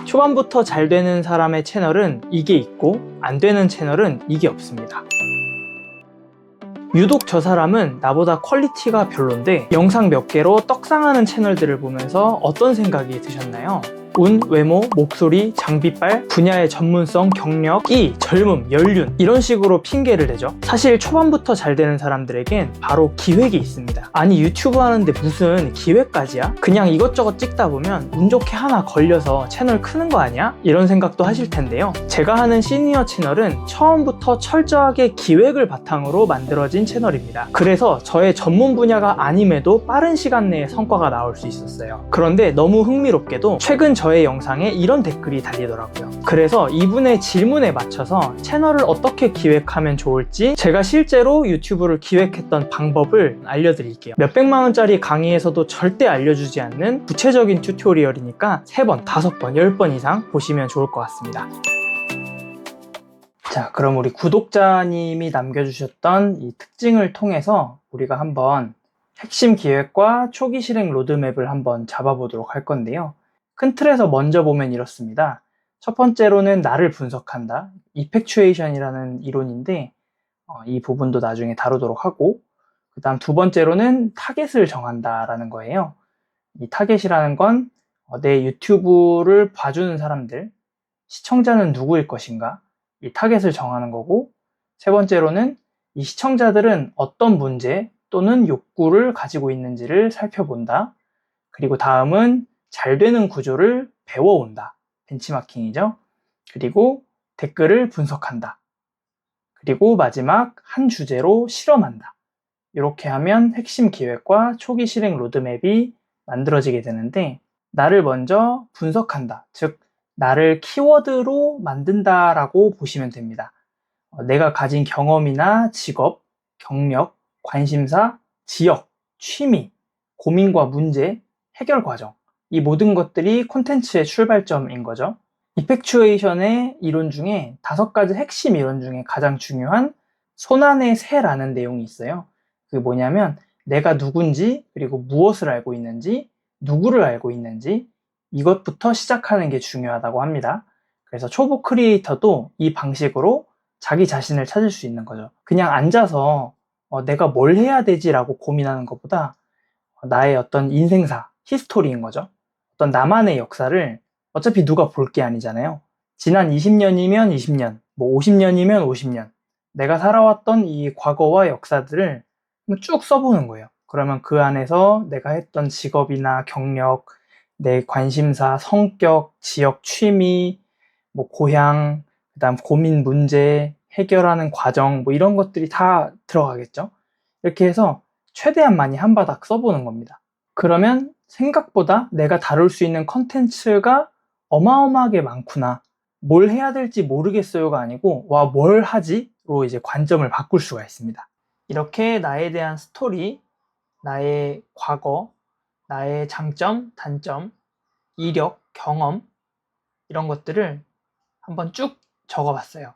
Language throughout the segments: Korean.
초반부터 잘 되는 사람의 채널은 이게 있고 안 되는 채널은 이게 없습니다. 유독 저 사람은 나보다 퀄리티가 별론데 영상 몇 개로 떡상하는 채널들을 보면서 어떤 생각이 드셨나요? 운, 외모, 목소리, 장비빨, 분야의 전문성, 경력, 끼, 젊음, 연륜 이런 식으로 핑계를 대죠. 사실 초반부터 잘 되는 사람들에겐 바로 기획이 있습니다. 아니 유튜브 하는데 무슨 기획까지야? 그냥 이것저것 찍다 보면 운 좋게 하나 걸려서 채널 크는 거 아니야? 이런 생각도 하실 텐데요. 제가 하는 시니어 채널은 처음부터 철저하게 기획을 바탕으로 만들어진 채널입니다. 그래서 저의 전문 분야가 아님에도 빠른 시간 내에 성과가 나올 수 있었어요. 그런데 너무 흥미롭게도 최근 저의 영상에 이런 댓글이 달리더라고요. 그래서 이분의 질문에 맞춰서 채널을 어떻게 기획하면 좋을지 제가 실제로 유튜브를 기획했던 방법을 알려드릴게요. 몇백만 원짜리 강의에서도 절대 알려주지 않는 구체적인 튜토리얼이니까 3번, 5번, 10번 이상 보시면 좋을 것 같습니다. 자, 그럼 우리 구독자님이 남겨주셨던 이 특징을 통해서 우리가 한번 핵심 기획과 초기 실행 로드맵을 한번 잡아보도록 할 건데요. 큰 틀에서 먼저 보면 이렇습니다. 첫 번째로는 나를 분석한다. 이펙추에이션이라는 이론인데 이 부분도 나중에 다루도록 하고, 그 다음 두 번째로는 타겟을 정한다라는 거예요. 이 타겟이라는 건 내 유튜브를 봐주는 사람들, 시청자는 누구일 것인가? 이 타겟을 정하는 거고, 세 번째로는 이 시청자들은 어떤 문제 또는 욕구를 가지고 있는지를 살펴본다. 그리고 다음은 잘 되는 구조를 배워온다. 벤치마킹이죠. 그리고 댓글을 분석한다. 그리고 마지막 한 주제로 실험한다. 이렇게 하면 핵심 기획과 초기 실행 로드맵이 만들어지게 되는데, 나를 먼저 분석한다. 즉, 나를 키워드로 만든다라고 보시면 됩니다. 내가 가진 경험이나 직업, 경력, 관심사, 지역, 취미, 고민과 문제, 해결 과정, 이 모든 것들이 콘텐츠의 출발점인 거죠. 이펙추에이션의 이론 중에 5가지 핵심 이론 중에 가장 중요한 손안의 새라는 내용이 있어요. 그게 뭐냐면 내가 누군지, 그리고 무엇을 알고 있는지, 누구를 알고 있는지, 이것부터 시작하는 게 중요하다고 합니다. 그래서 초보 크리에이터도 이 방식으로 자기 자신을 찾을 수 있는 거죠. 그냥 앉아서 내가 뭘 해야 되지라고 고민하는 것보다 나의 어떤 인생사, 히스토리인 거죠. 어떤 나만의 역사를 어차피 누가 볼 게 아니잖아요. 지난 20년이면 20년, 뭐 50년이면 50년, 내가 살아왔던 이 과거와 역사들을 쭉 써보는 거예요. 그러면 그 안에서 내가 했던 직업이나 경력, 내 관심사, 성격, 지역, 취미, 뭐 고향, 그다음 고민, 문제, 해결하는 과정, 뭐 이런 것들이 다 들어가겠죠. 이렇게 해서 최대한 많이 한 바닥 써보는 겁니다. 그러면 생각보다 내가 다룰 수 있는 컨텐츠가 어마어마하게 많구나. 뭘 해야 될지 모르겠어요가 아니고 와, 뭘 하지?로 이제 관점을 바꿀 수가 있습니다. 이렇게 나에 대한 스토리, 나의 과거, 나의 장점, 단점, 이력, 경험 이런 것들을 한번 쭉 적어봤어요.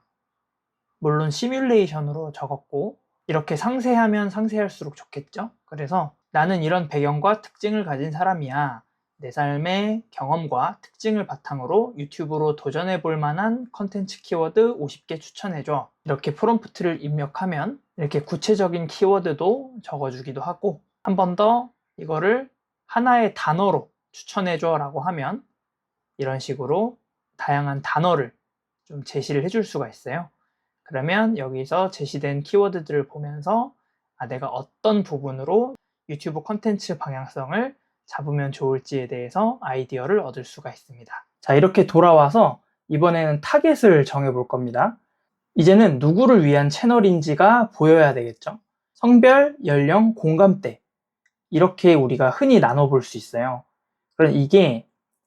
물론 시뮬레이션으로 적었고 이렇게 상세하면 상세할수록 좋겠죠? 그래서 나는 이런 배경과 특징을 가진 사람이야. 내 삶의 경험과 특징을 바탕으로 유튜브로 도전해 볼 만한 컨텐츠 키워드 50개 추천해줘. 이렇게 프롬프트를 입력하면 이렇게 구체적인 키워드도 적어주기도 하고, 한 번 더 이거를 하나의 단어로 추천해줘 라고 하면 이런 식으로 다양한 단어를 좀 제시를 해줄 수가 있어요. 그러면 여기서 제시된 키워드들을 보면서 내가 어떤 부분으로 유튜브 콘텐츠 방향성을 잡으면 좋을지에 대해서 아이디어를 얻을 수가 있습니다. 자, 이렇게 돌아와서 이번에는 타겟을 정해볼 겁니다. 이제는 누구를 위한 채널인지가 보여야 되겠죠. 성별, 연령, 공감대 이렇게 우리가 흔히 나눠볼 수 있어요. 그럼 이게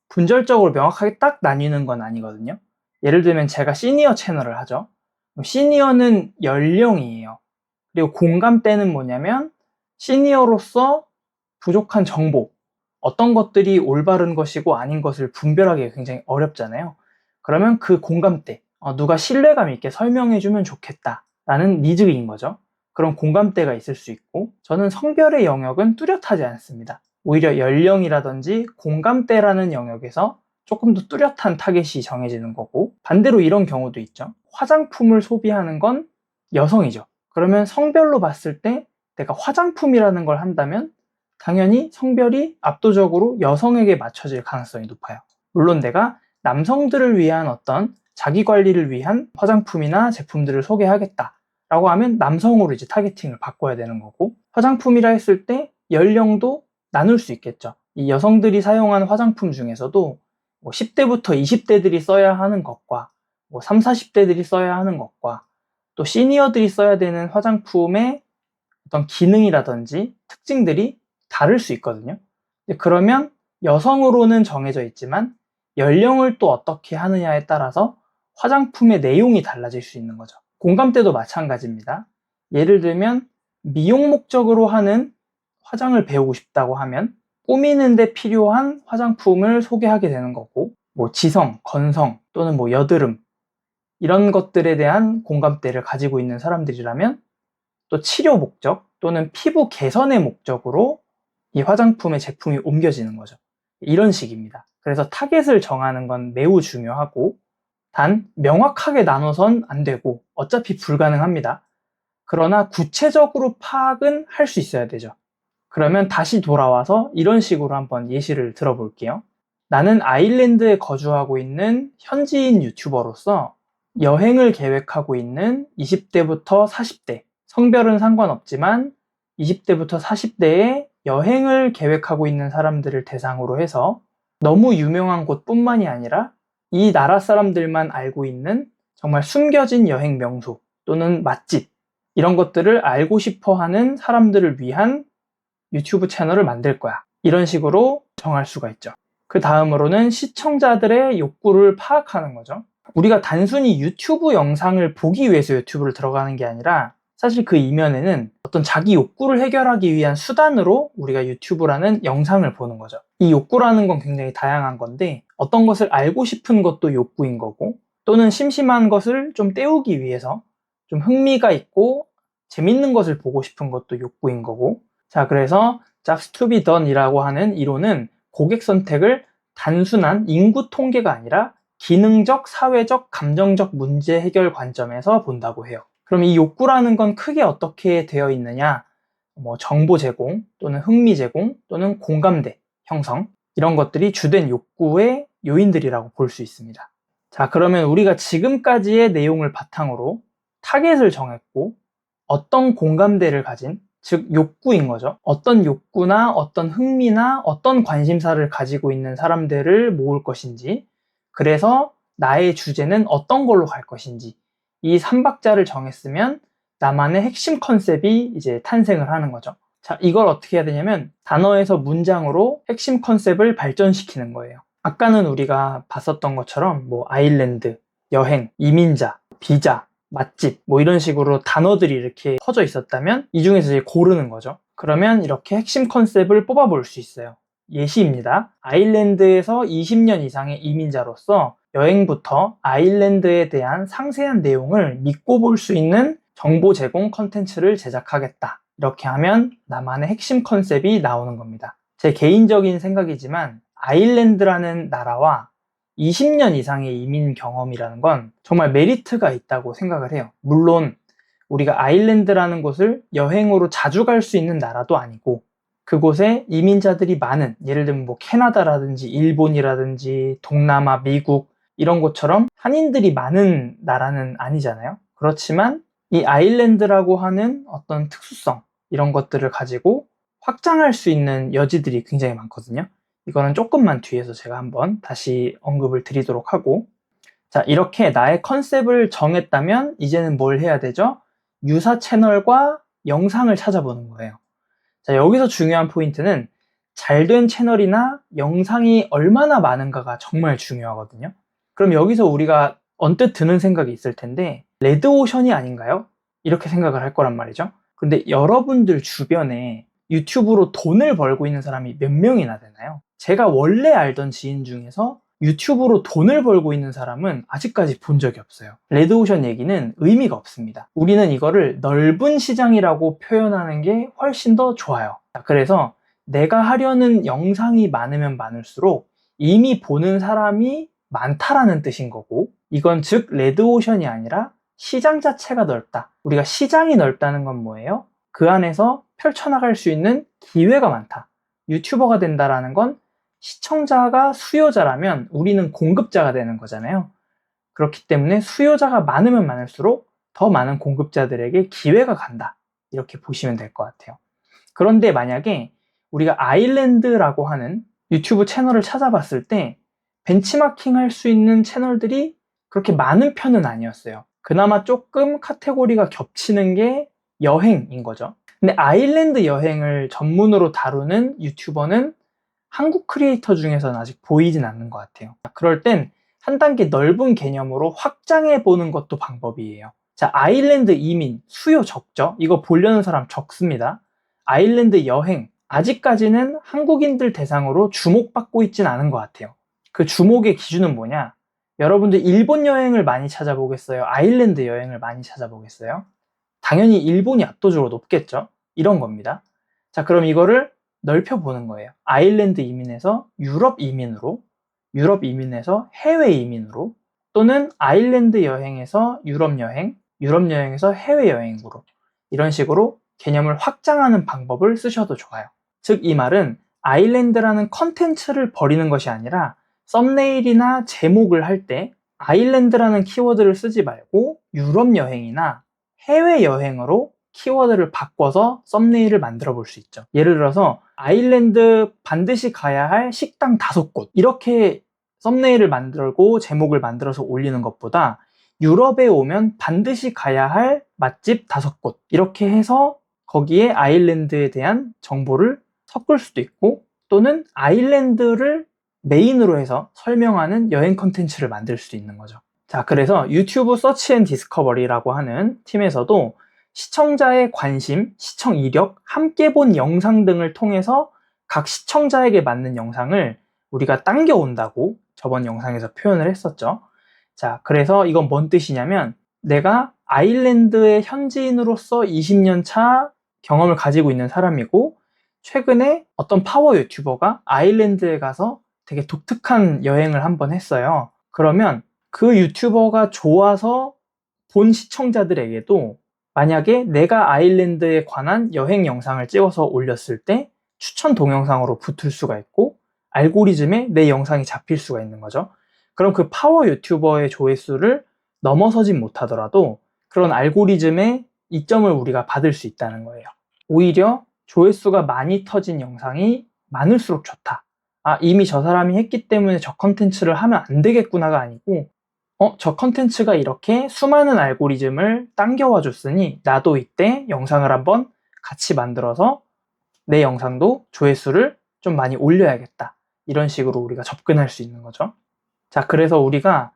분절적으로 명확하게 딱 나뉘는 건 아니거든요. 예를 들면 제가 시니어 채널을 하죠. 시니어는 연령이에요. 그리고 공감대는 뭐냐면 시니어로서 부족한 정보, 어떤 것들이 올바른 것이고 아닌 것을 분별하기 굉장히 어렵잖아요. 그러면 그 공감대, 누가 신뢰감 있게 설명해주면 좋겠다 라는 니즈인 거죠. 그런 공감대가 있을 수 있고, 저는 성별의 영역은 뚜렷하지 않습니다. 오히려 연령이라든지 공감대라는 영역에서 조금 더 뚜렷한 타겟이 정해지는 거고, 반대로 이런 경우도 있죠. 화장품을 소비하는 건 여성이죠. 그러면 성별로 봤을 때 내가 화장품이라는 걸 한다면 당연히 성별이 압도적으로 여성에게 맞춰질 가능성이 높아요. 물론 내가 남성들을 위한 어떤 자기 관리를 위한 화장품이나 제품들을 소개하겠다라고 하면 남성으로 이제 타겟팅을 바꿔야 되는 거고, 화장품이라 했을 때 연령도 나눌 수 있겠죠. 이 여성들이 사용하는 화장품 중에서도 10대부터 20대들이 써야 하는 것과 3, 40대들이 써야 하는 것과 또 시니어들이 써야 되는 화장품의 어떤 기능이라든지 특징들이 다를 수 있거든요. 그러면 여성으로는 정해져 있지만 연령을 또 어떻게 하느냐에 따라서 화장품의 내용이 달라질 수 있는 거죠. 공감대도 마찬가지입니다. 예를 들면 미용 목적으로 하는 화장을 배우고 싶다고 하면 꾸미는 데 필요한 화장품을 소개하게 되는 거고, 지성, 건성 또는 여드름 이런 것들에 대한 공감대를 가지고 있는 사람들이라면 또 치료 목적 또는 피부 개선의 목적으로 이 화장품의 제품이 옮겨지는 거죠. 이런 식입니다. 그래서 타겟을 정하는 건 매우 중요하고, 단 명확하게 나눠선 안 되고 어차피 불가능합니다. 그러나 구체적으로 파악은 할 수 있어야 되죠. 그러면 다시 돌아와서 이런 식으로 한번 예시를 들어볼게요. 나는 아일랜드에 거주하고 있는 현지인 유튜버로서 여행을 계획하고 있는 20대부터 40대, 성별은 상관없지만 20대부터 40대에 여행을 계획하고 있는 사람들을 대상으로 해서 너무 유명한 곳뿐만이 아니라 이 나라 사람들만 알고 있는 정말 숨겨진 여행 명소 또는 맛집, 이런 것들을 알고 싶어 하는 사람들을 위한 유튜브 채널을 만들 거야. 이런 식으로 정할 수가 있죠. 그 다음으로는 시청자들의 욕구를 파악하는 거죠. 우리가 단순히 유튜브 영상을 보기 위해서 유튜브를 들어가는 게 아니라 사실 그 이면에는 어떤 자기 욕구를 해결하기 위한 수단으로 우리가 유튜브라는 영상을 보는 거죠. 이 욕구라는 건 굉장히 다양한 건데, 어떤 것을 알고 싶은 것도 욕구인 거고, 또는 심심한 것을 좀 때우기 위해서 좀 흥미가 있고 재밌는 것을 보고 싶은 것도 욕구인 거고, 자, 그래서 Jobs to be done 이라고 하는 이론은 고객 선택을 단순한 인구 통계가 아니라 기능적, 사회적, 감정적 문제 해결 관점에서 본다고 해요. 그럼 이 욕구라는 건 크게 어떻게 되어 있느냐? 정보 제공 또는 흥미 제공 또는 공감대 형성, 이런 것들이 주된 욕구의 요인들이라고 볼 수 있습니다. 자, 그러면 우리가 지금까지의 내용을 바탕으로 타겟을 정했고 어떤 공감대를 가진, 즉 욕구인 거죠. 어떤 욕구나 어떤 흥미나 어떤 관심사를 가지고 있는 사람들을 모을 것인지, 그래서 나의 주제는 어떤 걸로 갈 것인지, 이 3박자를 정했으면 나만의 핵심 컨셉이 이제 탄생을 하는 거죠. 자, 이걸 어떻게 해야 되냐면 단어에서 문장으로 핵심 컨셉을 발전시키는 거예요. 아까는 우리가 봤었던 것처럼 아일랜드, 여행, 이민자, 비자, 맛집 이런 식으로 단어들이 이렇게 퍼져 있었다면 이 중에서 이제 고르는 거죠. 그러면 이렇게 핵심 컨셉을 뽑아볼 수 있어요. 예시입니다. 아일랜드에서 20년 이상의 이민자로서 여행부터 아일랜드에 대한 상세한 내용을 믿고 볼 수 있는 정보 제공 컨텐츠를 제작하겠다. 이렇게 하면 나만의 핵심 컨셉이 나오는 겁니다. 제 개인적인 생각이지만 아일랜드라는 나라와 20년 이상의 이민 경험이라는 건 정말 메리트가 있다고 생각을 해요. 물론 우리가 아일랜드라는 곳을 여행으로 자주 갈 수 있는 나라도 아니고, 그곳에 이민자들이 많은, 예를 들면 캐나다라든지 일본이라든지 동남아, 미국 이런 곳처럼 한인들이 많은 나라는 아니잖아요. 그렇지만 이 아일랜드라고 하는 어떤 특수성, 이런 것들을 가지고 확장할 수 있는 여지들이 굉장히 많거든요. 이거는 조금만 뒤에서 제가 한번 다시 언급을 드리도록 하고, 자, 이렇게 나의 컨셉을 정했다면 이제는 뭘 해야 되죠? 유사 채널과 영상을 찾아보는 거예요. 자, 여기서 중요한 포인트는 잘된 채널이나 영상이 얼마나 많은가가 정말 중요하거든요. 그럼 여기서 우리가 언뜻 드는 생각이 있을 텐데, 레드오션이 아닌가요? 이렇게 생각을 할 거란 말이죠. 근데 여러분들 주변에 유튜브로 돈을 벌고 있는 사람이 몇 명이나 되나요? 제가 원래 알던 지인 중에서 유튜브로 돈을 벌고 있는 사람은 아직까지 본 적이 없어요. 레드오션 얘기는 의미가 없습니다. 우리는 이거를 넓은 시장이라고 표현하는 게 훨씬 더 좋아요. 그래서 내가 하려는 영상이 많으면 많을수록 이미 보는 사람이 많다라는 뜻인 거고, 이건 즉 레드오션이 아니라 시장 자체가 넓다. 우리가 시장이 넓다는 건 뭐예요? 그 안에서 펼쳐나갈 수 있는 기회가 많다. 유튜버가 된다라는 건 시청자가 수요자라면 우리는 공급자가 되는 거잖아요. 그렇기 때문에 수요자가 많으면 많을수록 더 많은 공급자들에게 기회가 간다. 이렇게 보시면 될 것 같아요. 그런데 만약에 우리가 아일랜드라고 하는 유튜브 채널을 찾아봤을 때 벤치마킹 할 수 있는 채널들이 그렇게 많은 편은 아니었어요. 그나마 조금 카테고리가 겹치는 게 여행인 거죠. 근데 아일랜드 여행을 전문으로 다루는 유튜버는 한국 크리에이터 중에서는 아직 보이진 않는 것 같아요. 그럴 땐 한 단계 넓은 개념으로 확장해 보는 것도 방법이에요. 자, 아일랜드 이민, 수요 적죠? 이거 보려는 사람 적습니다. 아일랜드 여행, 아직까지는 한국인들 대상으로 주목받고 있진 않은 것 같아요. 그 주목의 기준은 뭐냐? 여러분들 일본 여행을 많이 찾아보겠어요? 아일랜드 여행을 많이 찾아보겠어요? 당연히 일본이 압도적으로 높겠죠? 이런 겁니다. 자, 그럼 이거를 넓혀보는 거예요. 아일랜드 이민에서 유럽 이민으로, 유럽 이민에서 해외 이민으로, 또는 아일랜드 여행에서 유럽 여행, 유럽 여행에서 해외 여행으로, 이런 식으로 개념을 확장하는 방법을 쓰셔도 좋아요. 즉, 이 말은 아일랜드라는 컨텐츠를 버리는 것이 아니라 썸네일이나 제목을 할 때 아일랜드라는 키워드를 쓰지 말고 유럽 여행이나 해외 여행으로 키워드를 바꿔서 썸네일을 만들어 볼 수 있죠. 예를 들어서 아일랜드 반드시 가야 할 식당 5곳, 이렇게 썸네일을 만들고 제목을 만들어서 올리는 것보다 유럽에 오면 반드시 가야 할 맛집 5곳, 이렇게 해서 거기에 아일랜드에 대한 정보를 섞을 수도 있고, 또는 아일랜드를 메인으로 해서 설명하는 여행 컨텐츠를 만들 수도 있는 거죠. 자, 그래서 유튜브 서치 앤 디스커버리라고 하는 팀에서도 시청자의 관심, 시청 이력, 함께 본 영상 등을 통해서 각 시청자에게 맞는 영상을 우리가 당겨온다고 저번 영상에서 표현을 했었죠. 자, 그래서 이건 뭔 뜻이냐면, 내가 아일랜드의 현지인으로서 20년 차 경험을 가지고 있는 사람이고, 최근에 어떤 파워 유튜버가 아일랜드에 가서 되게 독특한 여행을 한번 했어요. 그러면 그 유튜버가 좋아서 본 시청자들에게도 만약에 내가 아일랜드에 관한 여행 영상을 찍어서 올렸을 때 추천 동영상으로 붙을 수가 있고, 알고리즘에 내 영상이 잡힐 수가 있는 거죠. 그럼 그 파워 유튜버의 조회수를 넘어서진 못하더라도 그런 알고리즘의 이점을 우리가 받을 수 있다는 거예요. 오히려 조회수가 많이 터진 영상이 많을수록 좋다. 아, 이미 저 사람이 했기 때문에 저 컨텐츠를 하면 안 되겠구나가 아니고, 저 컨텐츠가 이렇게 수많은 알고리즘을 당겨와 줬으니 나도 이때 영상을 한번 같이 만들어서 내 영상도 조회수를 좀 많이 올려야겠다. 이런 식으로 우리가 접근할 수 있는 거죠. 자, 그래서 우리가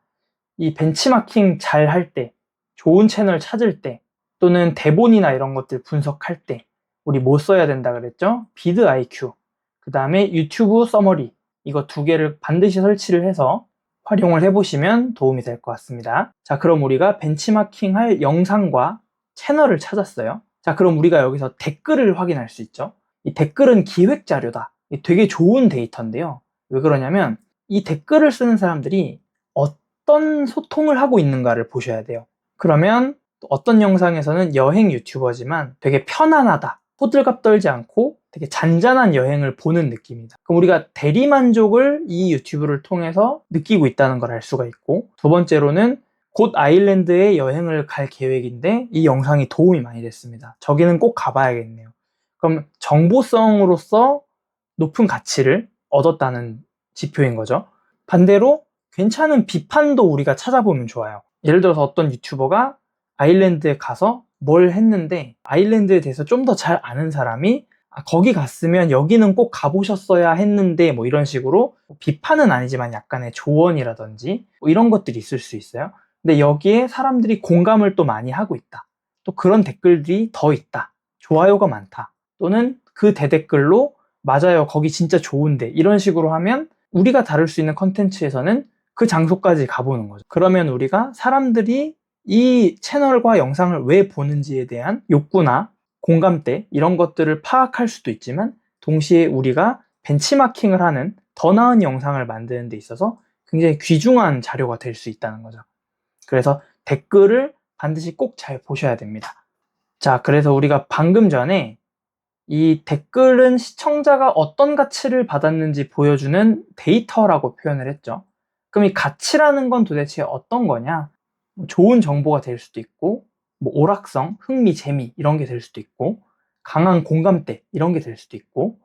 이 벤치마킹 잘 할 때, 좋은 채널 찾을 때, 또는 대본이나 이런 것들 분석할 때 우리 뭐 써야 된다 그랬죠? 비드 IQ, 그 다음에 유튜브 서머리, 이거 2개를 반드시 설치를 해서 활용을 해보시면 도움이 될 것 같습니다. 자, 그럼 우리가 벤치마킹 할 영상과 채널을 찾았어요. 자, 그럼 우리가 여기서 댓글을 확인할 수 있죠. 이 댓글은 기획 자료다. 되게 좋은 데이터인데요. 왜 그러냐면 이 댓글을 쓰는 사람들이 어떤 소통을 하고 있는가를 보셔야 돼요. 그러면 어떤 영상에서는 여행 유튜버지만 되게 편안하다, 호들갑 떨지 않고 되게 잔잔한 여행을 보는 느낌이다. 그럼 우리가 대리만족을 이 유튜브를 통해서 느끼고 있다는 걸 알 수가 있고, 2번째로는 곧 아일랜드에 여행을 갈 계획인데 이 영상이 도움이 많이 됐습니다. 저기는 꼭 가봐야겠네요. 그럼 정보성으로서 높은 가치를 얻었다는 지표인 거죠. 반대로 괜찮은 비판도 우리가 찾아보면 좋아요. 예를 들어서 어떤 유튜버가 아일랜드에 가서 뭘 했는데 아일랜드에 대해서 좀 더 잘 아는 사람이 거기 갔으면 여기는 꼭 가보셨어야 했는데 뭐 이런 식으로 비판은 아니지만 약간의 조언이라든지 뭐 이런 것들이 있을 수 있어요. 근데 여기에 사람들이 공감을 또 많이 하고 있다. 또 그런 댓글들이 더 있다. 좋아요가 많다. 또는 그 대댓글로 맞아요, 거기 진짜 좋은데, 이런 식으로 하면 우리가 다룰 수 있는 컨텐츠에서는 그 장소까지 가보는 거죠. 그러면 우리가 사람들이 이 채널과 영상을 왜 보는지에 대한 욕구나 공감대, 이런 것들을 파악할 수도 있지만 동시에 우리가 벤치마킹을 하는 더 나은 영상을 만드는 데 있어서 굉장히 귀중한 자료가 될 수 있다는 거죠. 그래서 댓글을 반드시 꼭 잘 보셔야 됩니다. 자, 그래서 우리가 방금 전에 이 댓글은 시청자가 어떤 가치를 받았는지 보여주는 데이터라고 표현을 했죠. 그럼 이 가치라는 건 도대체 어떤 거냐? 좋은 정보가 될 수도 있고, 오락성, 흥미, 재미 이런 게 될 수도 있고, 강한 공감대 이런 게 될 수도 있고,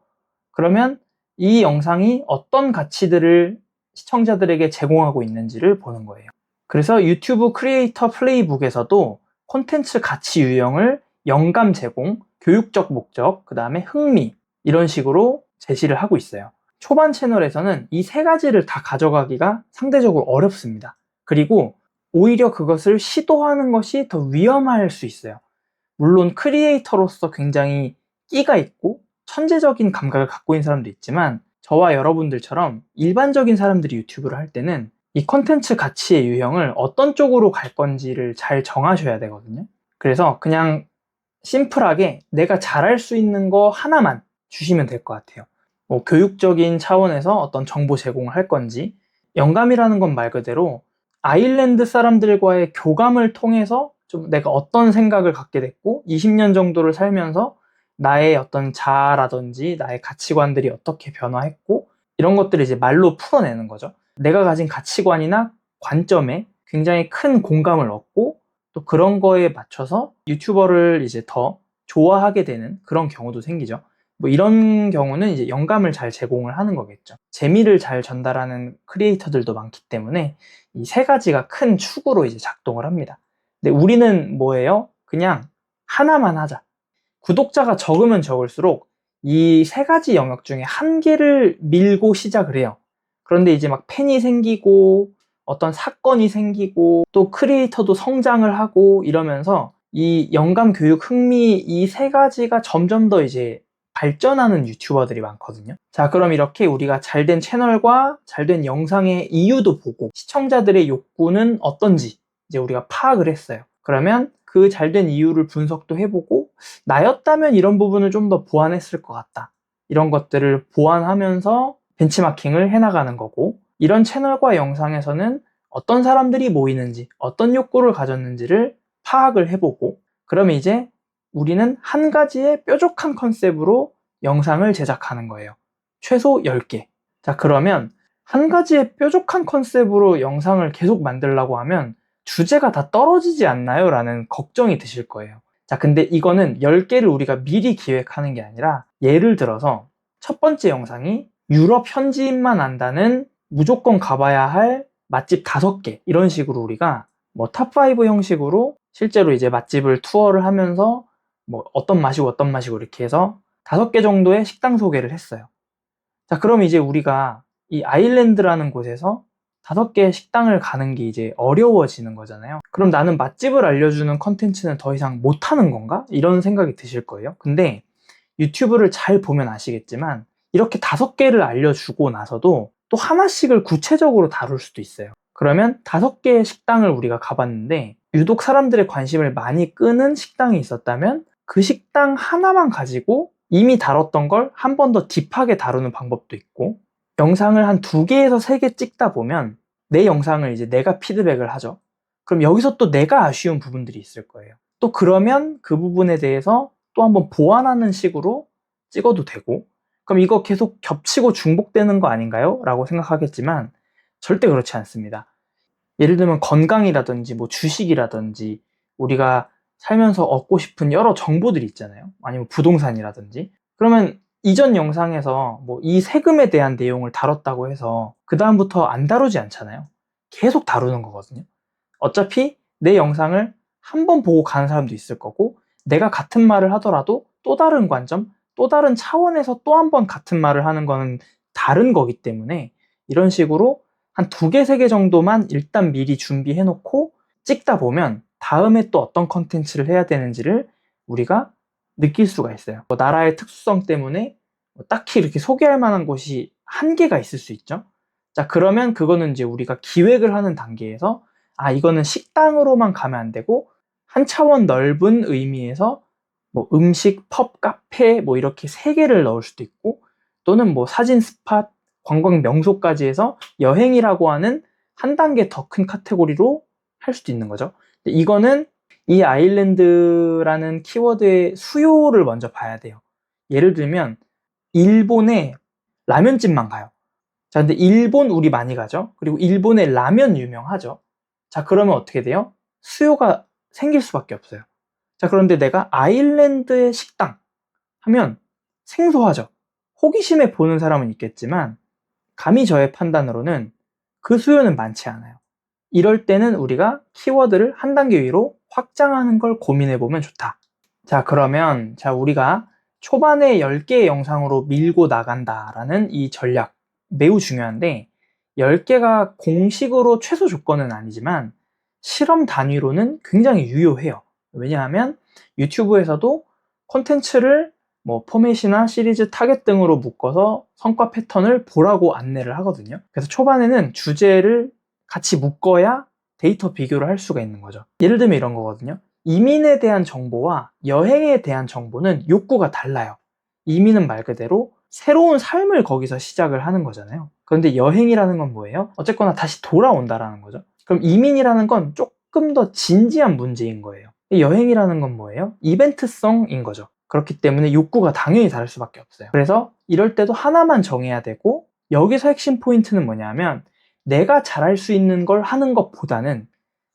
그러면 이 영상이 어떤 가치들을 시청자들에게 제공하고 있는지를 보는 거예요. 그래서 유튜브 크리에이터 플레이북에서도 콘텐츠 가치 유형을 영감 제공, 교육적 목적, 그 다음에 흥미 이런 식으로 제시를 하고 있어요. 초반 채널에서는 이 세 가지를 다 가져가기가 상대적으로 어렵습니다. 그리고 오히려 그것을 시도하는 것이 더 위험할 수 있어요. 물론 크리에이터로서 굉장히 끼가 있고 천재적인 감각을 갖고 있는 사람도 있지만 저와 여러분들처럼 일반적인 사람들이 유튜브를 할 때는 이 콘텐츠 가치의 유형을 어떤 쪽으로 갈 건지를 잘 정하셔야 되거든요. 그래서 그냥 심플하게 내가 잘할 수 있는 거 하나만 주시면 될 것 같아요. 교육적인 차원에서 어떤 정보 제공을 할 건지, 영감이라는 건 말 그대로 아일랜드 사람들과의 교감을 통해서 좀 내가 어떤 생각을 갖게 됐고 20년 정도를 살면서 나의 어떤 자아라든지 나의 가치관들이 어떻게 변화했고 이런 것들을 이제 말로 풀어내는 거죠. 내가 가진 가치관이나 관점에 굉장히 큰 공감을 얻고 또 그런 거에 맞춰서 유튜버를 이제 더 좋아하게 되는 그런 경우도 생기죠. 이런 경우는 이제 영감을 잘 제공을 하는 거겠죠. 재미를 잘 전달하는 크리에이터들도 많기 때문에 이 세 가지가 큰 축으로 이제 작동을 합니다. 근데 우리는 뭐예요? 그냥 하나만 하자. 구독자가 적으면 적을수록 이 세 가지 영역 중에 한 개를 밀고 시작을 해요. 그런데 이제 막 팬이 생기고 어떤 사건이 생기고 또 크리에이터도 성장을 하고 이러면서 이 영감, 교육, 흥미 이 세 가지가 점점 더 이제 발전하는 유튜버들이 많거든요. 자, 그럼 이렇게 우리가 잘된 채널과 잘된 영상의 이유도 보고 시청자들의 욕구는 어떤지 이제 우리가 파악을 했어요. 그러면 그 잘된 이유를 분석도 해보고 나였다면 이런 부분을 좀 더 보완했을 것 같다. 이런 것들을 보완하면서 벤치마킹을 해나가는 거고 이런 채널과 영상에서는 어떤 사람들이 모이는지 어떤 욕구를 가졌는지를 파악을 해보고 그러면 이제 우리는 한 가지의 뾰족한 컨셉으로 영상을 제작하는 거예요. 최소 10개. 자, 그러면 한 가지의 뾰족한 컨셉으로 영상을 계속 만들려고 하면 주제가 다 떨어지지 않나요? 라는 걱정이 드실 거예요. 자, 근데 이거는 10개를 우리가 미리 기획하는 게 아니라 예를 들어서 첫 번째 영상이 유럽 현지인만 안다는 무조건 가봐야 할 맛집 5개 이런 식으로 우리가 탑5 형식으로 실제로 이제 맛집을 투어를 하면서 어떤 맛이고 이렇게 해서 5개 정도의 식당 소개를 했어요. 자, 그럼 이제 우리가 이 아일랜드라는 곳에서 5개의 식당을 가는 게 이제 어려워지는 거잖아요. 그럼 나는 맛집을 알려주는 컨텐츠는 더 이상 못하는 건가? 이런 생각이 드실 거예요. 근데 유튜브를 잘 보면 아시겠지만 이렇게 5개를 알려주고 나서도 또 하나씩을 구체적으로 다룰 수도 있어요. 그러면 5개의 식당을 우리가 가봤는데 유독 사람들의 관심을 많이 끄는 식당이 있었다면 그 식당 하나만 가지고 이미 다뤘던 걸 한 번 더 딥하게 다루는 방법도 있고 영상을 한 2개에서 3개 찍다 보면 내 영상을 이제 내가 피드백을 하죠. 그럼 여기서 또 내가 아쉬운 부분들이 있을 거예요. 또 그러면 그 부분에 대해서 또 한번 보완하는 식으로 찍어도 되고 그럼 이거 계속 겹치고 중복되는 거 아닌가요? 라고 생각하겠지만 절대 그렇지 않습니다. 예를 들면 건강이라든지 주식이라든지 우리가 살면서 얻고 싶은 여러 정보들이 있잖아요. 아니면 부동산이라든지 그러면 이전 영상에서 이 세금에 대한 내용을 다뤘다고 해서 그 다음부터 안 다루지 않잖아요. 계속 다루는 거거든요. 어차피 내 영상을 한 번 보고 가는 사람도 있을 거고 내가 같은 말을 하더라도 또 다른 관점, 또 다른 차원에서 또 한 번 같은 말을 하는 거는 다른 거기 때문에 이런 식으로 한 2개, 3개 정도만 일단 미리 준비해 놓고 찍다 보면 다음에 또 어떤 컨텐츠를 해야 되는지를 우리가 느낄 수가 있어요. 나라의 특수성 때문에 딱히 이렇게 소개할 만한 곳이 한계가 있을 수 있죠. 자, 그러면 그거는 이제 우리가 기획을 하는 단계에서 이거는 식당으로만 가면 안 되고 한 차원 넓은 의미에서 음식, 펍, 카페 이렇게 3개를 넣을 수도 있고 또는 사진 스팟, 관광 명소까지 해서 여행이라고 하는 한 단계 더 큰 카테고리로 할 수도 있는 거죠. 근데 이거는 이 아일랜드라는 키워드의 수요를 먼저 봐야 돼요. 예를 들면 일본에 라면집만 가요. 자, 근데 일본 우리 많이 가죠. 그리고 일본의 라면 유명하죠. 자, 그러면 어떻게 돼요? 수요가 생길 수밖에 없어요. 자, 그런데 내가 아일랜드의 식당 하면 생소하죠. 호기심에 보는 사람은 있겠지만 감히 저의 판단으로는 그 수요는 많지 않아요. 이럴 때는 우리가 키워드를 한 단계 위로 확장하는 걸 고민해 보면 좋다. 자, 그러면 우리가 초반에 10개의 영상으로 밀고 나간다라는 이 전략 매우 중요한데 10개가 공식으로 최소 조건은 아니지만 실험 단위로는 굉장히 유효해요. 왜냐하면 유튜브에서도 콘텐츠를 뭐 포맷이나 시리즈 타겟 등으로 묶어서 성과 패턴을 보라고 안내를 하거든요. 그래서 초반에는 주제를 같이 묶어야 데이터 비교를 할 수가 있는 거죠. 예를 들면 이런 거거든요. 이민에 대한 정보와 여행에 대한 정보는 욕구가 달라요. 이민은 말 그대로 새로운 삶을 거기서 시작을 하는 거잖아요. 그런데 여행이라는 건 뭐예요? 어쨌거나 다시 돌아온다라는 거죠. 그럼 이민이라는 건 조금 더 진지한 문제인 거예요. 여행이라는 건 뭐예요? 이벤트성인 거죠. 그렇기 때문에 욕구가 당연히 다를 수밖에 없어요. 그래서 이럴 때도 하나만 정해야 되고 여기서 핵심 포인트는 뭐냐면 내가 잘할 수 있는 걸 하는 것보다는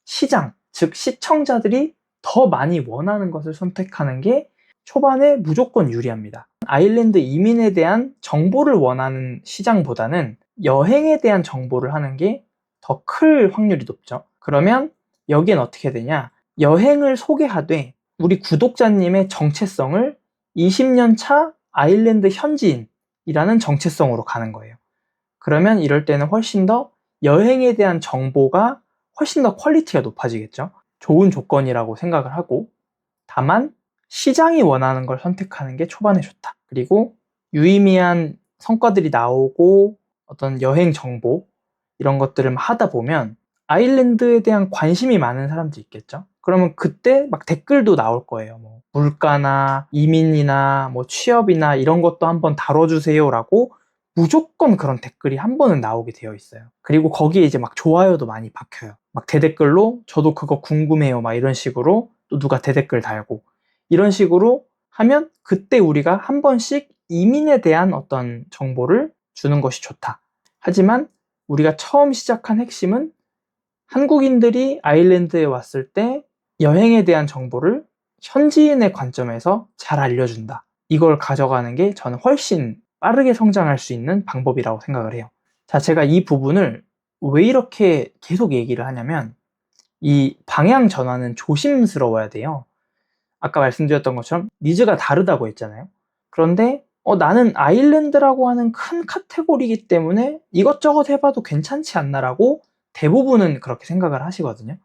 시장, 즉 시청자들이 더 많이 원하는 것을 선택하는 게 초반에 무조건 유리합니다. 아일랜드 이민에 대한 정보를 원하는 시장보다는 여행에 대한 정보를 하는 게 더 클 확률이 높죠. 그러면 여기엔 어떻게 되냐? 여행을 소개하되 우리 구독자님의 정체성을 20년 차 아일랜드 현지인이라는 정체성으로 가는 거예요. 그러면 이럴 때는 훨씬 더 여행에 대한 정보가 훨씬 더 퀄리티가 높아지겠죠. 좋은 조건이라고 생각을 하고 다만 시장이 원하는 걸 선택하는 게 초반에 좋다. 그리고 유의미한 성과들이 나오고 어떤 여행 정보 이런 것들을 하다 보면 아일랜드에 대한 관심이 많은 사람도 있겠죠. 그러면 그때 막 댓글도 나올 거예요. 뭐 물가나 이민이나 뭐 취업이나 이런 것도 한번 다뤄주세요라고 무조건 그런 댓글이 한 번은 나오게 되어 있어요. 그리고 거기에 이제 막 좋아요도 많이 박혀요. 막 대댓글로 저도 그거 궁금해요 막 이런 식으로 또 누가 대댓글 달고 이런 식으로 하면 그때 우리가 한 번씩 이민에 대한 어떤 정보를 주는 것이 좋다. 하지만 우리가 처음 시작한 핵심은 한국인들이 아일랜드에 왔을 때 여행에 대한 정보를 현지인의 관점에서 잘 알려준다. 이걸 가져가는 게 저는 훨씬 빠르게 성장할 수 있는 방법이라고 생각을 해요. 자, 제가 이 부분을 왜 이렇게 계속 얘기를 하냐면 이 방향 전환은 조심스러워야 돼요. 아까 말씀드렸던 것처럼 니즈가 다르다고 했잖아요. 그런데 나는 아일랜드라고 하는 큰 카테고리이기 때문에 이것저것 해봐도 괜찮지 않나라고 대부분은 그렇게 생각을 하시거든요.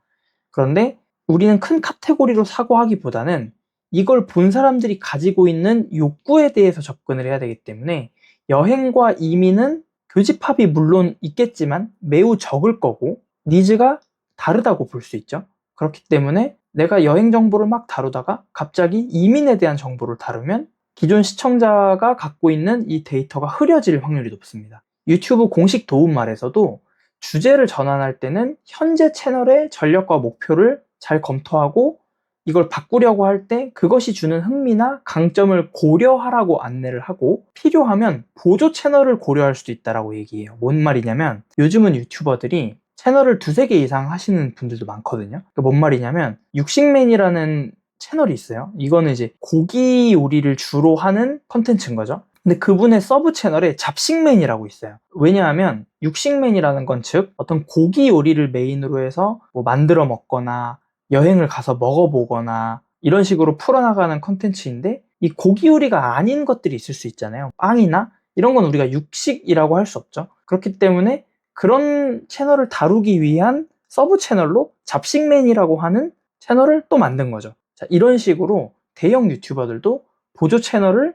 그런데 우리는 큰 카테고리로 사고하기보다는 이걸 본 사람들이 가지고 있는 욕구에 대해서 접근을 해야 되기 때문에 여행과 이민은 교집합이 물론 있겠지만 매우 적을 거고 니즈가 다르다고 볼 수 있죠. 그렇기 때문에 내가 여행 정보를 막 다루다가 갑자기 이민에 대한 정보를 다루면 기존 시청자가 갖고 있는 이 데이터가 흐려질 확률이 높습니다. 유튜브 공식 도움말에서도 주제를 전환할 때는 현재 채널의 전략과 목표를 잘 검토하고 이걸 바꾸려고 할 때 그것이 주는 흥미나 강점을 고려하라고 안내를 하고 필요하면 보조 채널을 고려할 수도 있다고 얘기해요. 뭔 말이냐면 요즘은 유튜버들이 채널을 2-3개 이상 하시는 분들도 많거든요. 뭔 말이냐면 육식맨이라는 채널이 있어요. 이거는 이제 고기 요리를 주로 하는 컨텐츠인 거죠. 근데 그분의 서브 채널에 잡식맨이라고 있어요. 왜냐하면 육식맨이라는 건 즉 어떤 고기 요리를 메인으로 해서 뭐 만들어 먹거나 여행을 가서 먹어보거나 이런 식으로 풀어나가는 컨텐츠인데 이 고기 요리가 아닌 것들이 있을 수 있잖아요. 빵이나 이런 건 우리가 육식이라고 할 수 없죠. 그렇기 때문에 그런 채널을 다루기 위한 서브 채널로 잡식맨이라고 하는 채널을 또 만든 거죠. 자, 이런 식으로 대형 유튜버들도 보조 채널을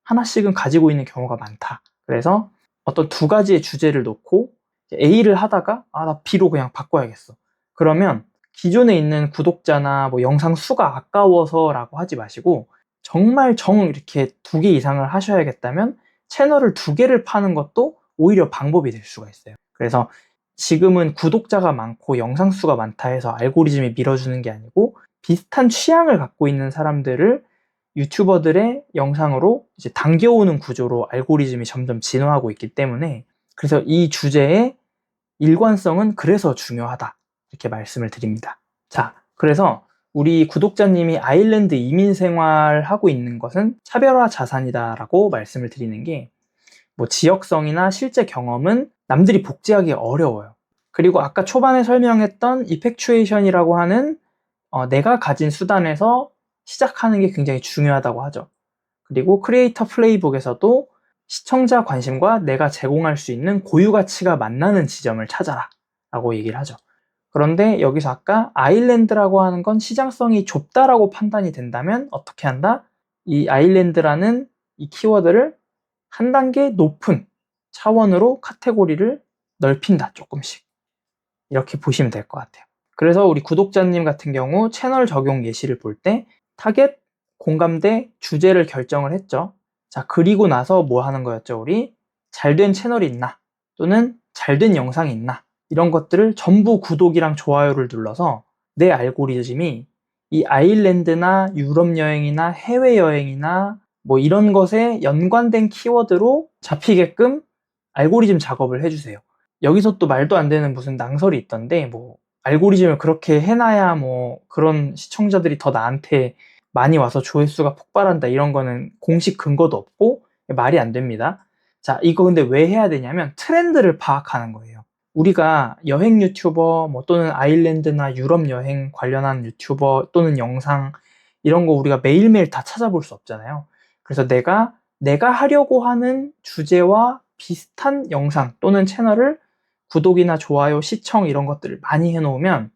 하나씩은 가지고 있는 경우가 많다. 그래서 어떤 2가지의 주제를 놓고 A를 하다가 나 B로 그냥 바꿔야겠어. 그러면 기존에 있는 구독자나 뭐 영상 수가 아까워서라고 하지 마시고 정말 이렇게 2개 이상을 하셔야겠다면 채널을 2개를 파는 것도 오히려 방법이 될 수가 있어요. 그래서 지금은 구독자가 많고 영상 수가 많다 해서 알고리즘이 밀어주는 게 아니고 비슷한 취향을 갖고 있는 사람들을 유튜버들의 영상으로 이제 당겨오는 구조로 알고리즘이 점점 진화하고 있기 때문에, 그래서 이 주제의 일관성은 그래서 중요하다, 이렇게 말씀을 드립니다. 자, 그래서 우리 구독자님이 아일랜드 이민 생활하고 있는 것은 차별화 자산이다라고 말씀을 드리는 게, 뭐 지역성이나 실제 경험은 남들이 복제하기 어려워요. 그리고 아까 초반에 설명했던 이펙추에이션이라고 하는 내가 가진 수단에서 시작하는 게 굉장히 중요하다고 하죠. 그리고 크리에이터 플레이북에서도 시청자 관심과 내가 제공할 수 있는 고유 가치가 만나는 지점을 찾아라 라고 얘기를 하죠. 그런데 여기서 아까 아일랜드라고 하는 건 시장성이 좁다라고 판단이 된다면 어떻게 한다? 이 아일랜드라는 이 키워드를 한 단계 높은 차원으로 카테고리를 넓힌다, 조금씩. 이렇게 보시면 될 것 같아요. 그래서 우리 구독자님 같은 경우 채널 적용 예시를 볼 때 타겟, 공감대, 주제를 결정을 했죠. 자, 그리고 나서 뭐 하는 거였죠, 우리? 잘된 채널이 있나? 또는 잘된 영상이 있나? 이런 것들을 전부 구독이랑 좋아요를 눌러서 내 알고리즘이 이 아일랜드나 유럽 여행이나 해외 여행이나 뭐 이런 것에 연관된 키워드로 잡히게끔 알고리즘 작업을 해주세요. 여기서 또 말도 안 되는 무슨 낭설이 있던데, 뭐 알고리즘을 그렇게 해놔야 뭐 그런 시청자들이 더 나한테 많이 와서 조회수가 폭발한다, 이런 거는 공식 근거도 없고 말이 안 됩니다. 자, 이거 근데 왜 해야 되냐면 트렌드를 파악하는 거예요. 우리가 여행 유튜버 뭐 또는 아일랜드나 유럽 여행 관련한 유튜버 또는 영상 이런 거 우리가 매일매일 다 찾아볼 수 없잖아요. 그래서 내가 하려고 하는 주제와 비슷한 영상 또는 채널을 구독이나 좋아요, 시청 이런 것들을 많이 해놓으면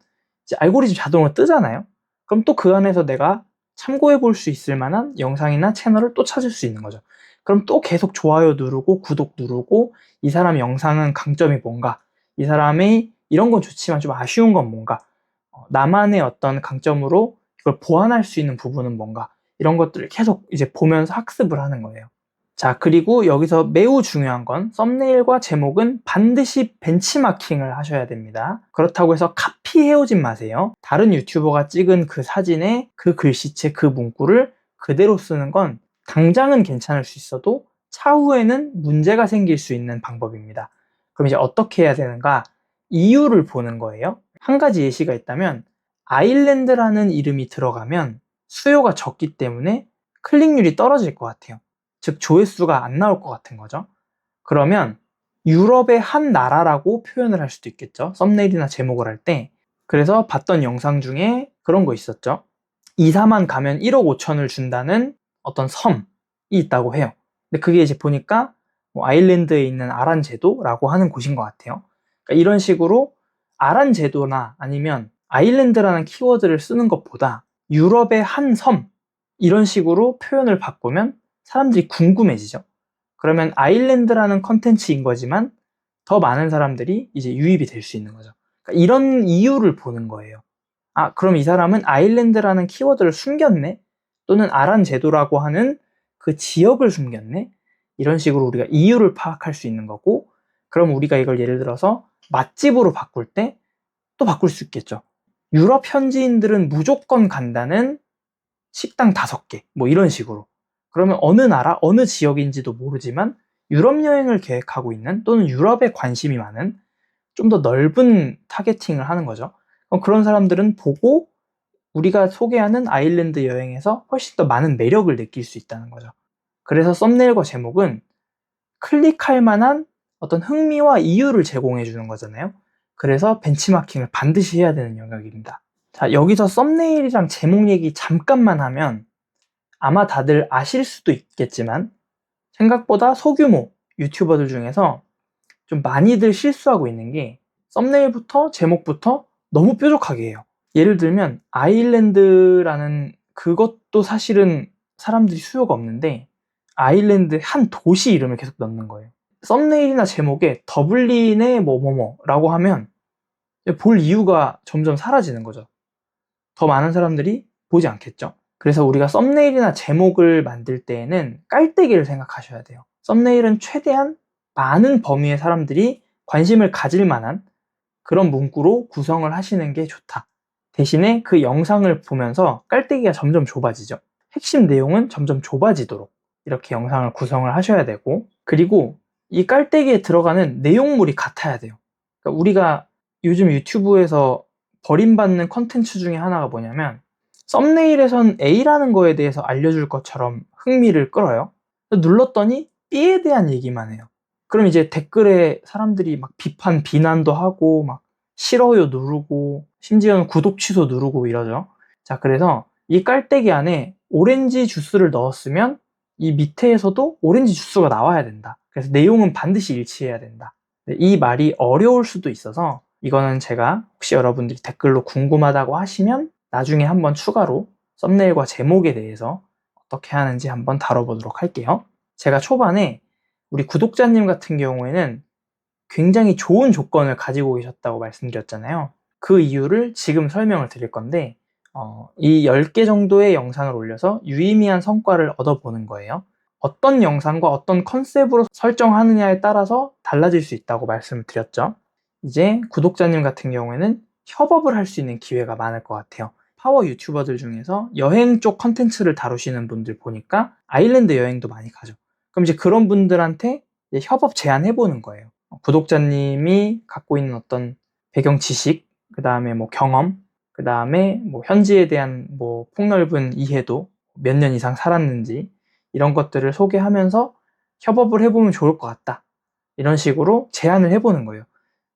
이제 알고리즘 자동으로 뜨잖아요. 그럼 또 그 안에서 내가 참고해 볼 수 있을 만한 영상이나 채널을 또 찾을 수 있는 거죠. 그럼 또 계속 좋아요 누르고 구독 누르고, 이 사람 영상은 강점이 뭔가, 이 사람이 이런 건 좋지만 좀 아쉬운 건 뭔가, 나만의 어떤 강점으로 이걸 보완할 수 있는 부분은 뭔가, 이런 것들을 계속 이제 보면서 학습을 하는 거예요. 자, 그리고 여기서 매우 중요한 건 썸네일과 제목은 반드시 벤치마킹을 하셔야 됩니다. 그렇다고 해서 카피해오진 마세요. 다른 유튜버가 찍은 그 사진에 그 글씨체, 그 문구를 그대로 쓰는 건 당장은 괜찮을 수 있어도 차후에는 문제가 생길 수 있는 방법입니다. 그럼 이제 어떻게 해야 되는가? 이유를 보는 거예요. 한 가지 예시가 있다면, 아일랜드라는 이름이 들어가면 수요가 적기 때문에 클릭률이 떨어질 것 같아요. 즉 조회수가 안 나올 것 같은 거죠. 그러면 유럽의 한 나라라고 표현을 할 수도 있겠죠. 썸네일이나 제목을 할 때. 그래서 봤던 영상 중에 그런 거 있었죠. 2, 4만 가면 1억 5천을 준다는 어떤 섬이 있다고 해요. 근데 그게 이제 보니까 뭐 아일랜드에 있는 아란 제도라고 하는 곳인 것 같아요. 그러니까 이런 식으로 아란 제도나 아니면 아일랜드라는 키워드를 쓰는 것보다 유럽의 한 섬, 이런 식으로 표현을 바꾸면 사람들이 궁금해지죠. 그러면 아일랜드라는 컨텐츠인 거지만 더 많은 사람들이 이제 유입이 될 수 있는 거죠. 그러니까 이런 이유를 보는 거예요. 아, 그럼 이 사람은 아일랜드라는 키워드를 숨겼네? 또는 아란 제도라고 하는 그 지역을 숨겼네? 이런 식으로 우리가 이유를 파악할 수 있는 거고, 그럼 우리가 이걸 예를 들어서 맛집으로 바꿀 때 또 바꿀 수 있겠죠. 유럽 현지인들은 무조건 간다는 식당 5개, 뭐 이런 식으로. 그러면 어느 나라, 어느 지역인지도 모르지만 유럽 여행을 계획하고 있는 또는 유럽에 관심이 많은 좀 더 넓은 타겟팅을 하는 거죠. 그럼 그런 사람들은 보고 우리가 소개하는 아일랜드 여행에서 훨씬 더 많은 매력을 느낄 수 있다는 거죠. 그래서 썸네일과 제목은 클릭할 만한 어떤 흥미와 이유를 제공해 주는 거잖아요. 그래서 벤치마킹을 반드시 해야 되는 영역입니다. 자, 여기서 썸네일이랑 제목 얘기 잠깐만 하면 아마 다들 아실 수도 있겠지만 생각보다 소규모 유튜버들 중에서 좀 많이들 실수하고 있는 게 썸네일부터 제목부터 너무 뾰족하게 해요. 예를 들면 아일랜드라는 그것도 사실은 사람들이 수요가 없는데 아일랜드 한 도시 이름을 계속 넣는 거예요. 썸네일이나 제목에 더블린의 뭐뭐뭐라고 하면 볼 이유가 점점 사라지는 거죠. 더 많은 사람들이 보지 않겠죠. 그래서 우리가 썸네일이나 제목을 만들 때에는 깔때기를 생각하셔야 돼요. 썸네일은 최대한 많은 범위의 사람들이 관심을 가질 만한 그런 문구로 구성을 하시는 게 좋다. 대신에 그 영상을 보면서 깔때기가 점점 좁아지죠. 핵심 내용은 점점 좁아지도록 이렇게 영상을 구성을 하셔야 되고, 그리고 이 깔때기에 들어가는 내용물이 같아야 돼요. 그러니까 우리가 요즘 유튜브에서 버림받는 컨텐츠 중에 하나가 뭐냐면, 썸네일에선 A라는 거에 대해서 알려줄 것처럼 흥미를 끌어요. 눌렀더니 B에 대한 얘기만 해요. 그럼 이제 댓글에 사람들이 막 비판, 비난도 하고 막 싫어요 누르고 심지어는 구독 취소 누르고 이러죠. 자, 그래서 이 깔때기 안에 오렌지 주스를 넣었으면 이 밑에에서도 오렌지 주스가 나와야 된다. 그래서 내용은 반드시 일치해야 된다. 이 말이 어려울 수도 있어서 이거는 제가 혹시 여러분들이 댓글로 궁금하다고 하시면 나중에 한번 추가로 썸네일과 제목에 대해서 어떻게 하는지 한번 다뤄보도록 할게요. 제가 초반에 우리 구독자님 같은 경우에는 굉장히 좋은 조건을 가지고 계셨다고 말씀드렸잖아요. 그 이유를 지금 설명을 드릴 건데, 이 10개 정도의 영상을 올려서 유의미한 성과를 얻어보는 거예요. 어떤 영상과 어떤 컨셉으로 설정하느냐에 따라서 달라질 수 있다고 말씀을 드렸죠. 이제 구독자님 같은 경우에는 협업을 할 수 있는 기회가 많을 것 같아요. 파워 유튜버들 중에서 여행 쪽 컨텐츠를 다루시는 분들 보니까 아일랜드 여행도 많이 가죠. 그럼 이제 그런 분들한테 이제 협업 제안해보는 거예요. 구독자님이 갖고 있는 어떤 배경 지식, 그 다음에 뭐 경험, 그 다음에 뭐 현지에 대한 뭐 폭넓은 이해도, 몇 년 이상 살았는지, 이런 것들을 소개하면서 협업을 해보면 좋을 것 같다. 이런 식으로 제안을 해보는 거예요.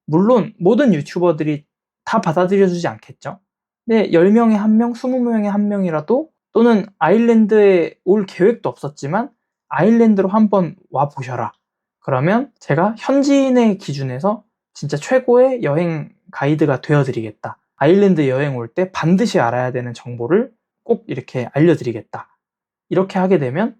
물론 모든 유튜버들이 다 받아들여주지 않겠죠. 근데 10명에 1명, 20명에 1명이라도, 또는 아일랜드에 올 계획도 없었지만 아일랜드로 한번 와보셔라. 그러면 제가 현지인의 기준에서 진짜 최고의 여행 가이드가 되어드리겠다. 아일랜드 여행 올 때 반드시 알아야 되는 정보를 꼭 이렇게 알려드리겠다. 이렇게 하게 되면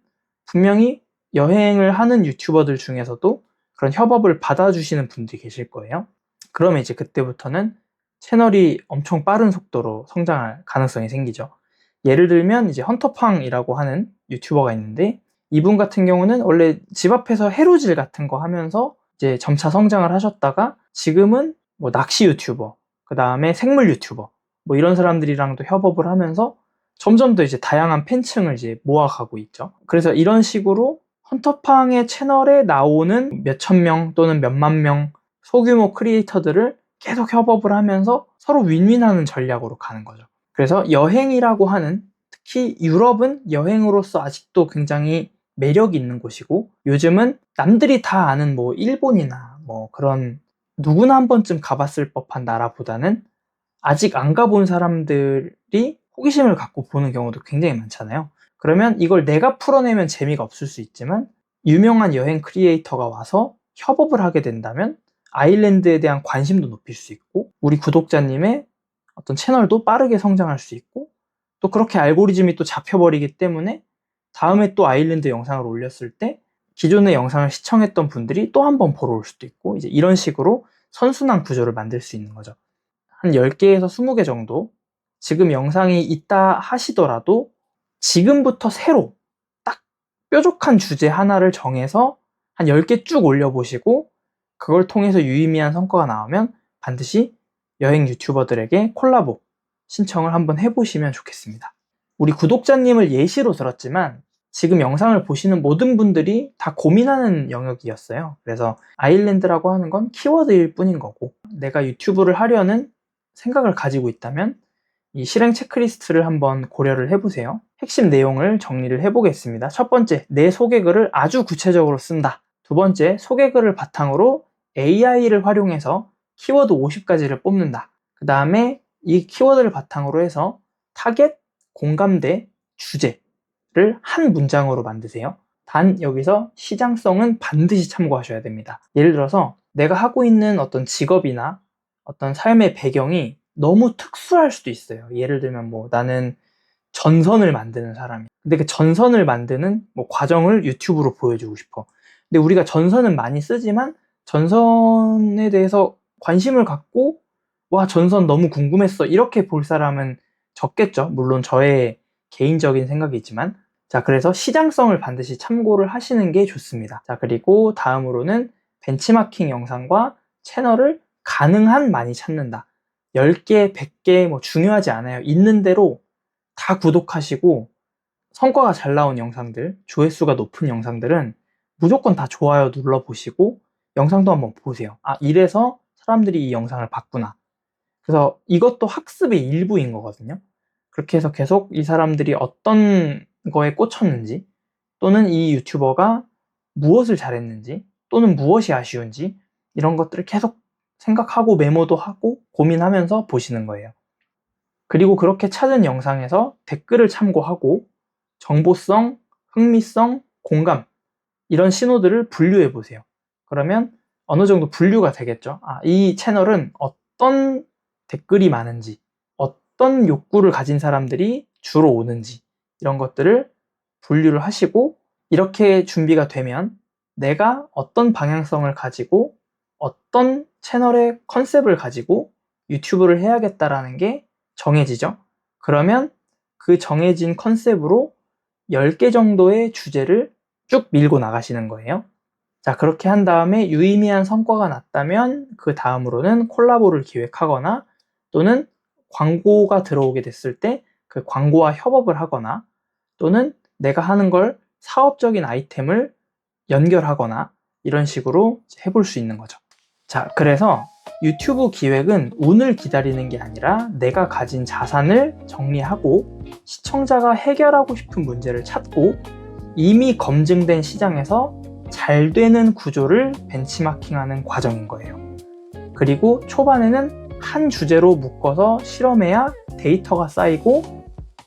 분명히 여행을 하는 유튜버들 중에서도 그런 협업을 받아주시는 분들이 계실 거예요. 그러면 이제 그때부터는 채널이 엄청 빠른 속도로 성장할 가능성이 생기죠. 예를 들면 이제 헌터팡이라고 하는 유튜버가 있는데, 이분 같은 경우는 원래 집 앞에서 해루질 같은 거 하면서 이제 점차 성장을 하셨다가 지금은 뭐 낚시 유튜버, 그 다음에 생물 유튜버, 뭐 이런 사람들이랑도 협업을 하면서 점점 더 이제 다양한 팬층을 이제 모아가고 있죠. 그래서 이런 식으로 헌터팡의 채널에 나오는 몇천 명 또는 몇만 명 소규모 크리에이터들을 계속 협업을 하면서 서로 윈윈하는 전략으로 가는 거죠. 그래서 여행이라고 하는, 특히 유럽은 여행으로서 아직도 굉장히 매력이 있는 곳이고, 요즘은 남들이 다 아는 뭐 일본이나 뭐 그런 누구나 한 번쯤 가봤을 법한 나라보다는 아직 안 가본 사람들이 호기심을 갖고 보는 경우도 굉장히 많잖아요. 그러면 이걸 내가 풀어내면 재미가 없을 수 있지만, 유명한 여행 크리에이터가 와서 협업을 하게 된다면 아일랜드에 대한 관심도 높일 수 있고, 우리 구독자님의 어떤 채널도 빠르게 성장할 수 있고, 또 그렇게 알고리즘이 또 잡혀버리기 때문에 다음에 또 아일랜드 영상을 올렸을 때 기존의 영상을 시청했던 분들이 또 한 번 보러 올 수도 있고, 이제 이런 식으로 선순환 구조를 만들 수 있는 거죠. 한 10개에서 20개 정도 지금 영상이 있다 하시더라도 지금부터 새로 딱 뾰족한 주제 하나를 정해서 한 10개 쭉 올려보시고, 그걸 통해서 유의미한 성과가 나오면 반드시 여행 유튜버들에게 콜라보 신청을 한번 해보시면 좋겠습니다. 우리 구독자님을 예시로 들었지만 지금 영상을 보시는 모든 분들이 다 고민하는 영역이었어요. 그래서 아일랜드라고 하는 건 키워드일 뿐인 거고, 내가 유튜브를 하려는 생각을 가지고 있다면 이 실행 체크리스트를 한번 고려를 해보세요. 핵심 내용을 정리를 해보겠습니다. 첫 번째, 내 소개글을 아주 구체적으로 쓴다. 두 번째, 소개글을 바탕으로 AI를 활용해서 키워드 50가지를 뽑는다. 그 다음에 이 키워드를 바탕으로 해서 타겟, 공감대, 주제를 한 문장으로 만드세요. 단 여기서 시장성은 반드시 참고하셔야 됩니다. 예를 들어서 내가 하고 있는 어떤 직업이나 어떤 삶의 배경이 너무 특수할 수도 있어요. 예를 들면 뭐 나는 전선을 만드는 사람이야. 근데 그 전선을 만드는 뭐 과정을 유튜브로 보여주고 싶어. 근데 우리가 전선은 많이 쓰지만 전선에 대해서 관심을 갖고 와, 전선 너무 궁금했어, 이렇게 볼 사람은 적겠죠. 물론 저의 개인적인 생각이지만. 자, 그래서 시장성을 반드시 참고를 하시는 게 좋습니다. 자, 그리고 다음으로는 벤치마킹 영상과 채널을 가능한 많이 찾는다. 10개, 100개 뭐 중요하지 않아요. 있는 대로 다 구독하시고 성과가 잘 나온 영상들, 조회수가 높은 영상들은 무조건 다 좋아요 눌러보시고 영상도 한번 보세요. 아, 이래서 사람들이 이 영상을 봤구나. 그래서 이것도 학습의 일부인 거거든요. 그렇게 해서 계속 이 사람들이 어떤 거에 꽂혔는지, 또는 이 유튜버가 무엇을 잘했는지, 또는 무엇이 아쉬운지, 이런 것들을 계속 생각하고 메모도 하고 고민하면서 보시는 거예요. 그리고 그렇게 찾은 영상에서 댓글을 참고하고 정보성, 흥미성, 공감, 이런 신호들을 분류해 보세요. 그러면 어느 정도 분류가 되겠죠. 아, 이 채널은 어떤 댓글이 많은지, 어떤 욕구를 가진 사람들이 주로 오는지, 이런 것들을 분류를 하시고, 이렇게 준비가 되면 내가 어떤 방향성을 가지고 어떤 채널의 컨셉을 가지고 유튜브를 해야겠다라는 게 정해지죠. 그러면 그 정해진 컨셉으로 10개 정도의 주제를 쭉 밀고 나가시는 거예요. 자, 그렇게 한 다음에 유의미한 성과가 났다면 그 다음으로는 콜라보를 기획하거나 또는 광고가 들어오게 됐을 때 그 광고와 협업을 하거나 또는 내가 하는 걸 사업적인 아이템을 연결하거나 이런 식으로 해볼 수 있는 거죠. 자, 그래서 유튜브 기획은 운을 기다리는 게 아니라 내가 가진 자산을 정리하고 시청자가 해결하고 싶은 문제를 찾고 이미 검증된 시장에서 잘 되는 구조를 벤치마킹하는 과정인 거예요. 그리고 초반에는 한 주제로 묶어서 실험해야 데이터가 쌓이고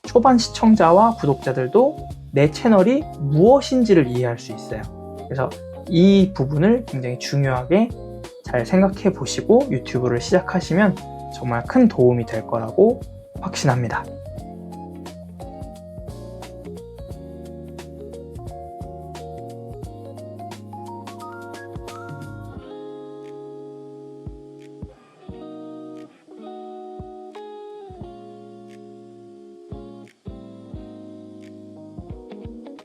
초반 시청자와 구독자들도 내 채널이 무엇인지를 이해할 수 있어요. 그래서 이 부분을 굉장히 중요하게 잘 생각해 보시고 유튜브를 시작하시면 정말 큰 도움이 될 거라고 확신합니다.